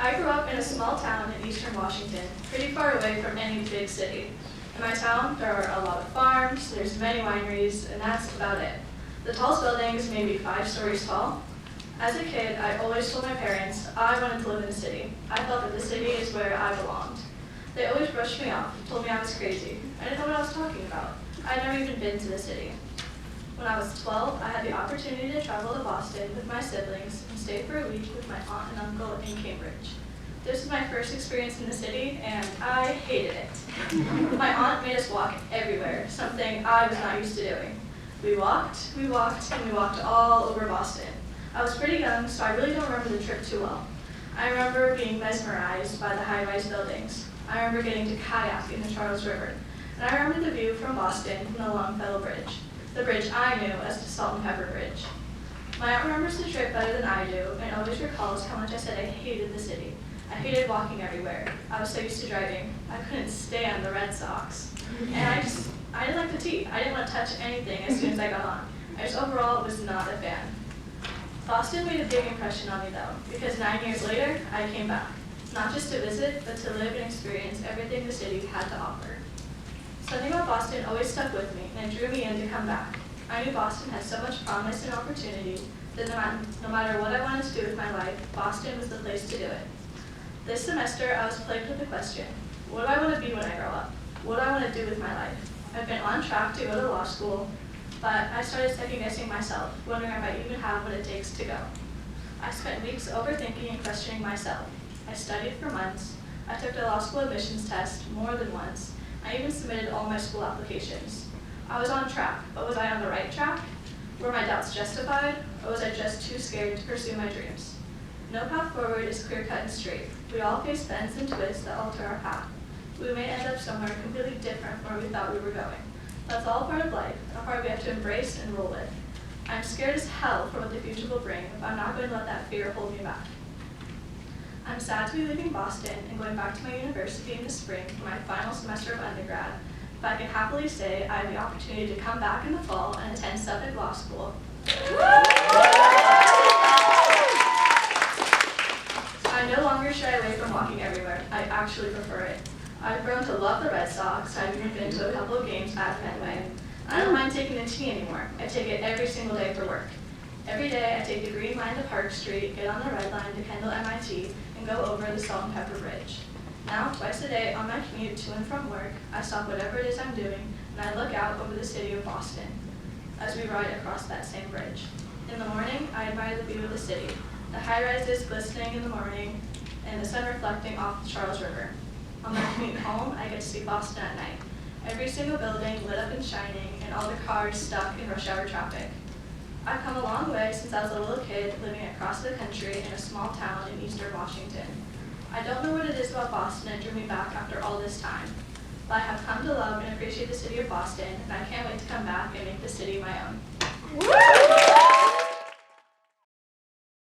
I grew up in a small town in eastern Washington, pretty far away from any big city. In my town, there are a lot of farms, there's many wineries, and that's about it. The tallest building is maybe 5 stories tall. As a kid, I always told my parents I wanted to live in the city. I felt that the city is where I belonged. They always brushed me off, told me I was crazy. I didn't know what I was talking about. I'd never even been to the city. When I was 12, I had the opportunity to travel to Boston with my siblings and stay for a week with my aunt and uncle in Cambridge. This was my first experience in the city, and I hated it. My aunt made us walk everywhere, something I was not used to doing. We walked, and we walked all over Boston. I was pretty young, so I really don't remember the trip too well. I remember being mesmerized by the high-rise buildings. I remember getting to kayak in the Charles River. And I remember the view from Boston from the Longfellow Bridge, the bridge I knew as the Salt and Pepper Bridge. My aunt remembers the trip better than I do, and always recalls how much I said I hated the city. I hated walking everywhere. I was so used to driving. I couldn't stand the Red Sox. And I didn't like the tea. I didn't want to touch anything as soon as I got on. I just overall was not a fan. Boston made a big impression on me though, because 9 years later, I came back. Not just to visit, but to live and experience everything the city had to offer. Something about Boston always stuck with me, and it drew me in to come back. I knew Boston had so much promise and opportunity that no matter what I wanted to do with my life, Boston was the place to do it. This semester, I was plagued with the question, what do I want to be when I grow up? What do I want to do with my life? I've been on track to go to law school, but I started second-guessing myself, wondering if I even have what it takes to go. I spent weeks overthinking and questioning myself. I studied for months. I took the law school admissions test more than once. I even submitted all my school applications. I was on track, but was I on the right track? Were my doubts justified, or was I just too scared to pursue my dreams? No path forward is clear-cut and straight. We all face bends and twists that alter our path. We may end up somewhere completely different from where we thought we were going. That's all part of life, a part we have to embrace and roll with. I'm scared as hell for what the future will bring if I'm not going to let that fear hold me back. I'm sad to be leaving Boston and going back to my university in the spring for my final semester of undergrad, but I can happily say I have the opportunity to come back in the fall and attend Suffolk Law School. I no longer shy away from walking everywhere. I actually prefer it. I've grown to love the Red Sox. I've even been to a couple of games at Fenway. I don't mind taking the T anymore. I take it every single day for work. Every day I take the Green Line to Park Street, get on the Red Line to Kendall MIT, and go over the Salt and Pepper Bridge. Now, twice a day on my commute to and from work, I stop whatever it is I'm doing, and I look out over the city of Boston as we ride across that same bridge. In the morning, I admire the view of the city, the high-rises glistening in the morning, and the sun reflecting off the Charles River. On my commute home, I get to see Boston at night. Every single building lit up and shining, and all the cars stuck in rush hour traffic. I've come a long way since I was a little kid living across the country in a small town in eastern Washington. I don't know what it is about Boston that drew me back after all this time, but I have come to love and appreciate the city of Boston, and I can't wait to come back and make the city my own.